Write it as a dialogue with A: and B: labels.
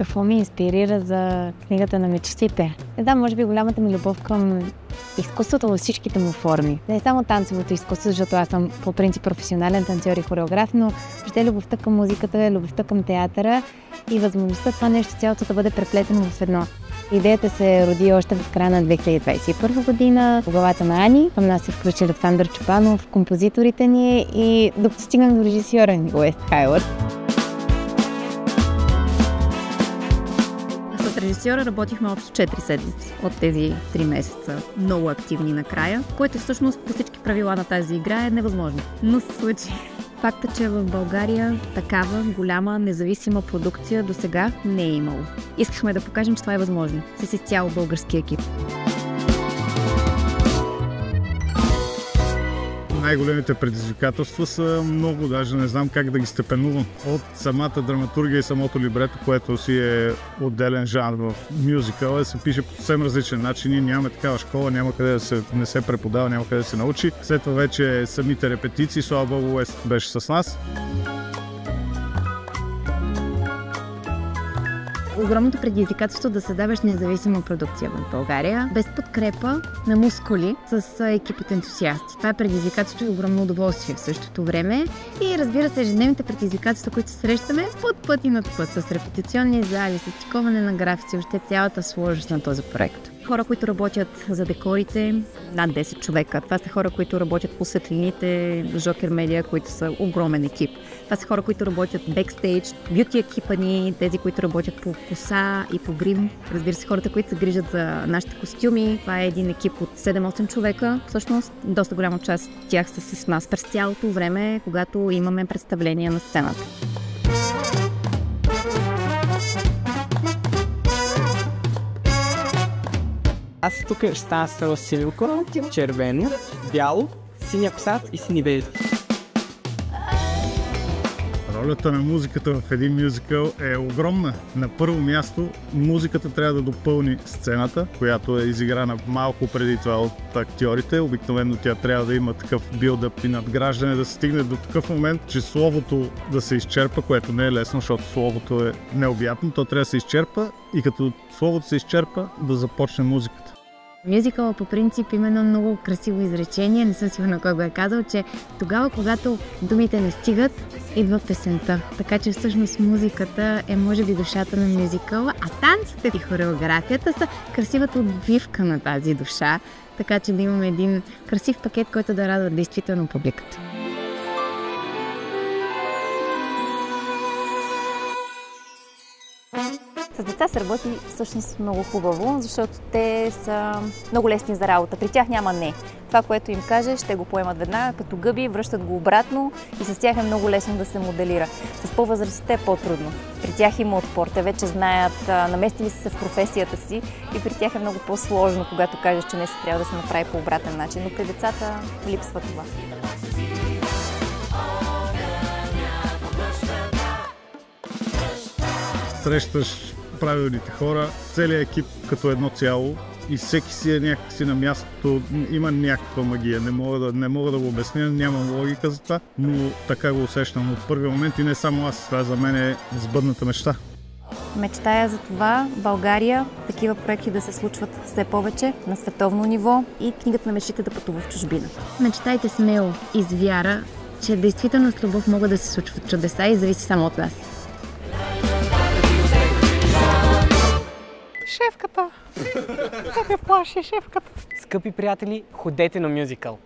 A: какво ме инспирира за книгата на мечтите? Не знам, може би голямата ми любов към изкуството във всичките му форми. Не само танцовото изкуство, защото аз съм по принцип професионален танцор и хореограф, но въобще любовта към музиката, любовта към театъра и възможността това нещо цялото да бъде преплетено в едно. Идеята се роди още в края на 2021 година. В главата на Ани. Към нас се включи Александър Чубанов, композиторите ни и докато стигнах до режисьора ни, Уест Хайлърд.
B: С режисьора работихме общо 4 седмици от тези 3 месеца. Много активни накрая, което всъщност по всички правила на тази игра е невъзможно. Но се случи. Факта, че в България такава голяма независима продукция до сега не е имало. Искахме да покажем, че това е възможно с изцяло български екип.
C: Най-големите предизвикателства са много, даже не знам как да ги степенувам. От самата драматургия и самото либрето, което си е отделен жанр в мюзикъл, се пише по съвсем различен начин. Ние нямаме такава школа, няма къде да не се преподава, няма къде да се научи. След това вече самите репетиции, слава богу, Уест беше с нас.
A: Огромното предизвикателство да създаваш независима продукция в България, без подкрепа на мускули, с екип от ентусиасти. Това е предизвикателство и огромно удоволствие в същото време. И разбира се, ежедневните предизвикателства, които срещаме под път и над път, с репетиционни зали, с стиковане на графици, още цялата сложност на този проект.
B: Хора, които работят за декорите, над 10 човека. Това са хора, които работят по светлините, Жокер Медиа, които са огромен екип. Това са хора, които работят бекстейдж, бюти екипа ни, тези, които работят по коса и по грим. Разбира се, хората, които се грижат за нашите костюми. Това е един екип от 7-8 човека. Всъщност, доста голяма част от тях са с нас през цялото време, когато имаме представление на сцената.
D: Аз тук ще стана с Росилко, червено, бяло, синя коса и сини вежди.
C: Ролята на музиката в един мюзикъл е огромна. На първо място музиката трябва да допълни сцената, която е изиграна малко преди това от актьорите. Обикновено тя трябва да има такъв билдъп и надграждане, да се стигне до такъв момент, че словото да се изчерпа, което не е лесно, защото словото е необятно. То трябва да се изчерпа и като словото се изчерпа, да започне музиката.
A: Мюзикъла по принцип има едно много красиво изречение, не съм сигурна кой го е казал, че тогава, когато думите не стигат, идва песента. Така че всъщност музиката е може би душата на мюзикъла, а танците и хореографията са красивата отбивка на тази душа, така че да имаме един красив пакет, който да радва действително публиката.
B: С деца се работи всъщност много хубаво, защото те са много лесни за работа. При тях няма не. Това, което им кажеш, ще го поемат веднага, като гъби, връщат го обратно и с тях е много лесно да се моделира. С по-възрастите е по-трудно. При тях има отпор, те вече знаят, наместили се в професията си и при тях е много по-сложно, когато кажеш, че нещо трябва да се направи по обратен начин, но при децата липсва това.
C: Срещаш правилните хора, целият екип като едно цяло и всеки си е някакси на мястото, има някаква магия. Не мога да го обясня, нямам логика за това, но така го усещам от първия момент и не само аз. Това за мен е сбъдната мечта.
B: Мечтая за това в България такива проекти да се случват все повече на световно ниво и книгата на мечтите да пътува в чужбина.
A: Мечтайте смело и с вяра, че действително с любов могат да се случват чудеса и зависи само от нас.
D: Шефката! Как ме плаши шефката? Скъпи приятели, ходете на мюзикъл!